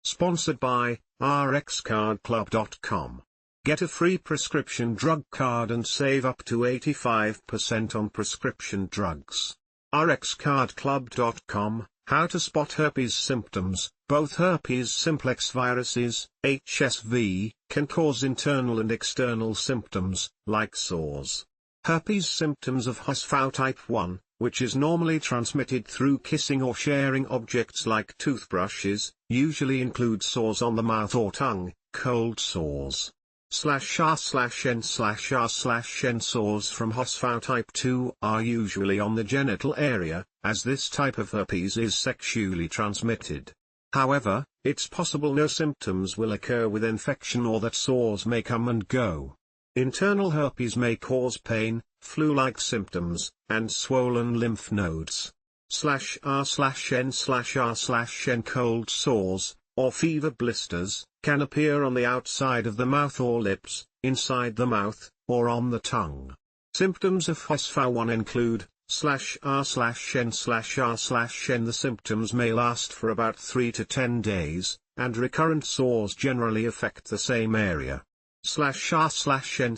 Sponsored by rxcardclub.com. Get a free prescription drug card and save up to 85% on prescription drugs. rxcardclub.com. How to spot herpes symptoms. Both herpes simplex viruses, HSV, can cause internal and external symptoms, like sores. Herpes symptoms of HSV type 1, which is normally transmitted through kissing or sharing objects like toothbrushes, usually include sores on the mouth or tongue, cold sores. /r/n/r/n sores from HSV type 2 are usually on the genital area, as this type of herpes is sexually transmitted. However, it's possible no symptoms will occur with infection or that sores may come and go. Internal herpes may cause pain, flu-like symptoms, and swollen lymph nodes. /r/n/r/n cold sores, or fever blisters, can appear on the outside of the mouth or lips, inside the mouth, or on the tongue. Symptoms of HSV-1 include /r/n/r/n. The symptoms may last for about 3 to 10 days, and recurrent sores generally affect the same area. /r/n/r/n.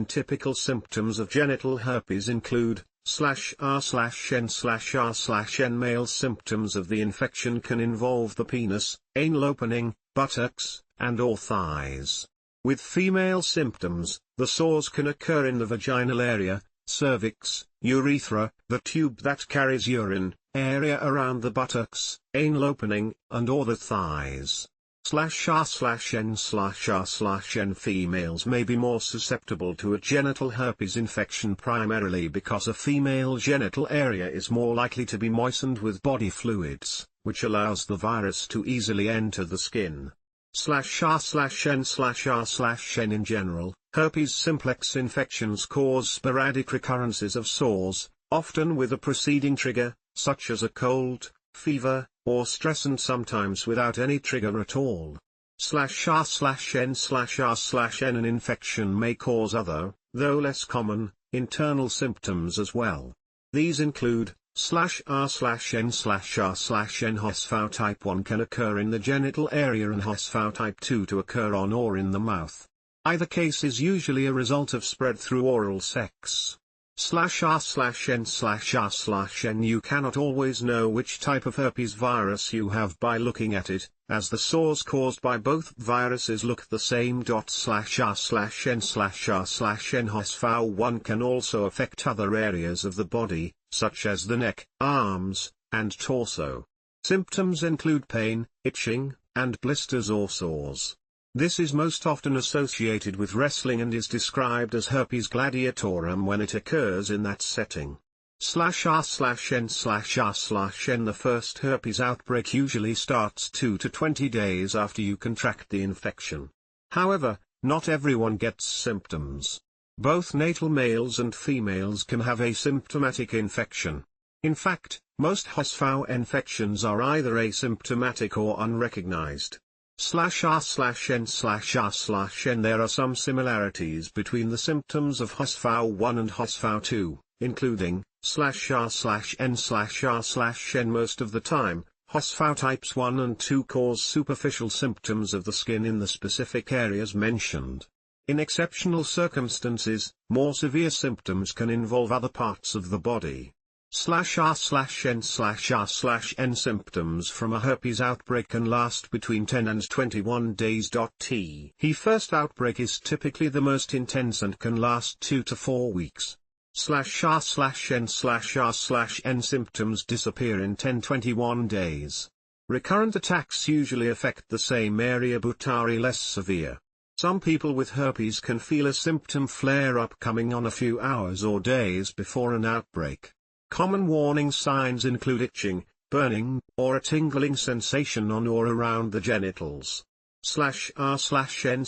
Typical symptoms of genital herpes include /r/n/r/n. Male symptoms of the infection can involve the penis, anal opening, buttocks, and/or thighs. With female symptoms, the sores can occur in the vaginal area, cervix, urethra, the tube that carries urine, area around the buttocks, anal opening, and/or the thighs. /r/n/r/n. Females may be more susceptible to a genital herpes infection primarily because a female genital area is more likely to be moistened with body fluids, which allows the virus to easily enter the skin. /r/n/r/n. In general, herpes simplex infections cause sporadic recurrences of sores, often with a preceding trigger, such as a cold, fever, or stressand, sometimes without any trigger at all. /r/n/r/n. An infection may cause other, though less common, internal symptoms as well. These include /r/n/r/n. HSV type 1 can occur in the genital area and HSV type 2 to occur on or in the mouth. Either case is usually a result of spread through oral sex. /r/n/r/n. You cannot always know which type of herpes virus you have by looking at it, as the sores caused by both viruses look the same. /r/n/r/n. HSV-1 can also affect other areas of the body, such as the neck, arms, and torso. Symptoms include pain, itching, and blisters or sores. This is most often associated with wrestling and is described as herpes gladiatorum when it occurs in that setting. /r/n/r/n. The first herpes outbreak usually starts 2 to 20 days after you contract the infection. However, not everyone gets symptoms. Both natal males and females can have asymptomatic infection. In fact, most HSV infections are either asymptomatic or unrecognized. /r/n/r/n. There are some similarities between the symptoms of HSV-1 and HSV-2, including /r/n/r/n. Most of the time, HSV types 1 and 2 cause superficial symptoms of the skin in the specific areas mentioned. In exceptional circumstances, more severe symptoms can involve other parts of the body. /r/n/r/n. Symptoms from a herpes outbreak can last between 10 and 21 days. The first outbreak is typically the most intense and can last 2 to 4 weeks. /r/n/r/n. Symptoms disappear in 10-21 days. Recurrent attacks usually affect the same area but are less severe. Some people with herpes can feel a symptom flare-up coming on a few hours or days before an outbreak. Common warning signs include itching, burning, or a tingling sensation on or around the genitals. /r/n/r/n.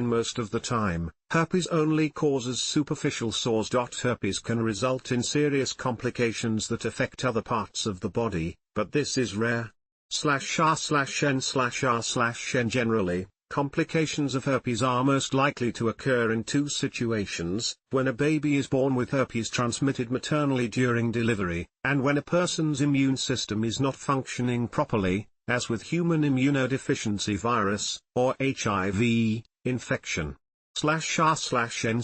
Most of the time, herpes only causes superficial sores. Herpes can result in serious complications that affect other parts of the body, but this is rare. /r/n/r/n. Generally, complications of herpes are most likely to occur in 2 situations: when a baby is born with herpes transmitted maternally during delivery, and when a person's immune system is not functioning properly, as with human immunodeficiency virus, or HIV, infection. /r/n/r/n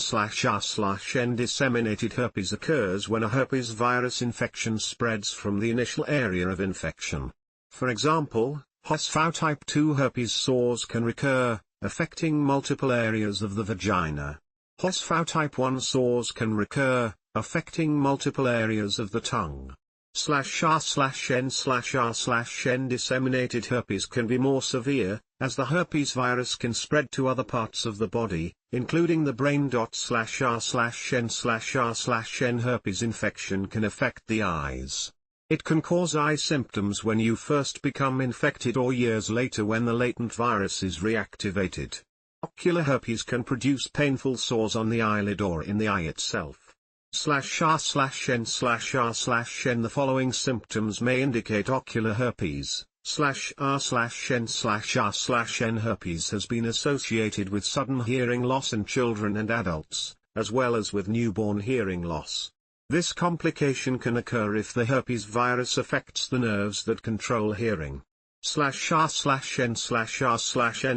disseminated herpes occurs when a herpes virus infection spreads from the initial area of infection. For example, HSV type 2 herpes sores can recur, affecting multiple areas of the vagina. HSV type 1 sores can recur, affecting multiple areas of the tongue. /r/n/r/n disseminated herpes can be more severe, as the herpes virus can spread to other parts of the body, including the brain. /r/n/r/n herpes infection can affect the eyes. It can cause eye symptoms when you first become infected or years later when the latent virus is reactivated. Ocular herpes can produce painful sores on the eyelid or in the eye itself. /r/n/r/n the following symptoms may indicate ocular herpes. /r/n/r/n herpes has been associated with sudden hearing loss in children and adults, as well as with newborn hearing loss. This complication can occur if the herpes virus affects the nerves that control hearing. /r/n/r/n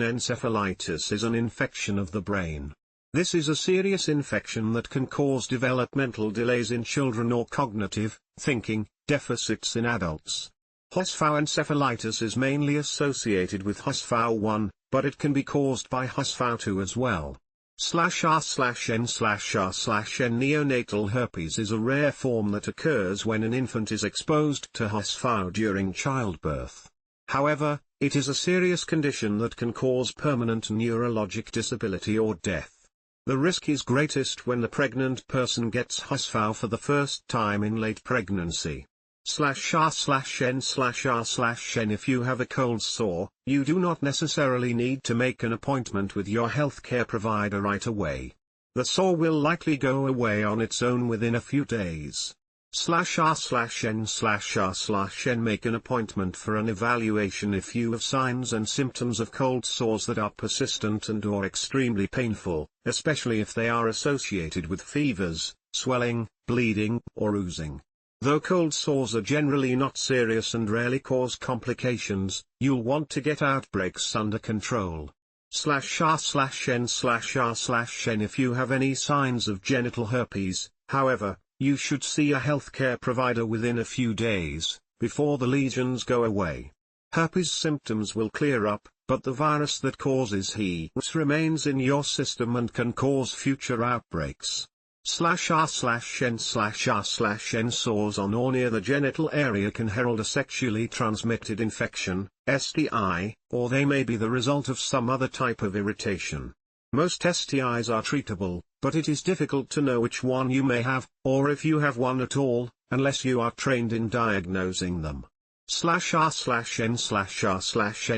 encephalitis is an infection of the brain. This is a serious infection that can cause developmental delays in children or cognitive, thinking, deficits in adults. HSV encephalitis is mainly associated with HSV-1, but it can be caused by HSV-2 as well. /r/n/r/n neonatal herpes is a rare form that occurs when an infant is exposed to HSV during childbirth. However, it is a serious condition that can cause permanent neurologic disability or death. The risk is greatest when the pregnant person gets HSV for the first time in late pregnancy. /r/n/r/n if you have a cold sore, you do not necessarily need to make an appointment with your healthcare provider right away. The sore will likely go away on its own within a few days. /r/n/r/n make an appointment for an evaluation if you have signs and symptoms of cold sores that are persistent and/or extremely painful, especially if they are associated with fevers, swelling, bleeding, or oozing. Though cold sores are generally not serious and rarely cause complications, you'll want to get outbreaks under control. /r/n/r/n if you have any signs of genital herpes, however, you should see a healthcare provider within a few days, before the lesions go away. Herpes symptoms will clear up, but the virus that causes HSV remains in your system and can cause future outbreaks. /r/n/r/n sores on or near the genital area can herald a sexually transmitted infection, STI, or they may be the result of some other type of irritation. Most STIs are treatable, but it is difficult to know which one you may have, or if you have one at all, unless you are trained in diagnosing them. /r/n/r/n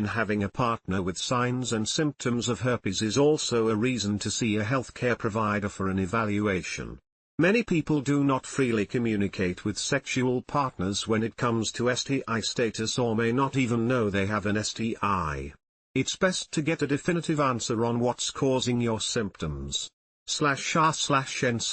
having a partner with signs and symptoms of herpes is also a reason to see a healthcare provider for an evaluation. Many people do not freely communicate with sexual partners when it comes to STI status or may not even know they have an STI. It's best to get a definitive answer on what's causing your symptoms. /r/n/r/n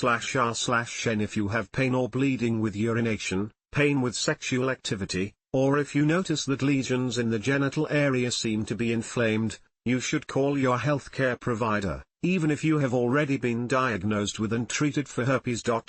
if you have pain or bleeding with urination, pain with sexual activity, or if you notice that lesions in the genital area seem to be inflamed, you should call your healthcare provider, even if you have already been diagnosed with and treated for herpes. /r/n/r/n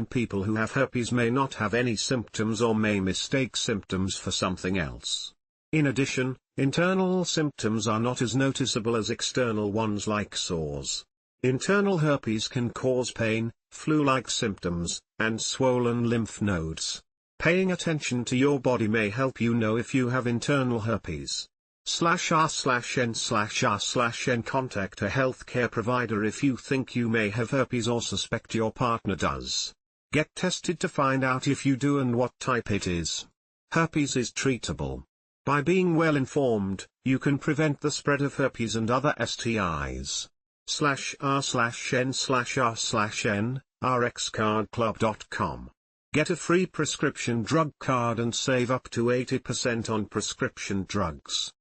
people who have herpes may not have any symptoms or may mistake symptoms for something else. In addition, internal symptoms are not as noticeable as external ones like sores. Internal herpes can cause pain, flu-like symptoms, and swollen lymph nodes. Paying attention to your body may help you know if you have internal herpes. /r/n/r/n contact a healthcare provider if you think you may have herpes or suspect your partner does. Get tested to find out if you do and what type it is. Herpes is treatable. By being well informed, you can prevent the spread of herpes and other STIs. /r/n/r/n, rxcardclub.com. Get a free prescription drug card and save up to 80% on prescription drugs.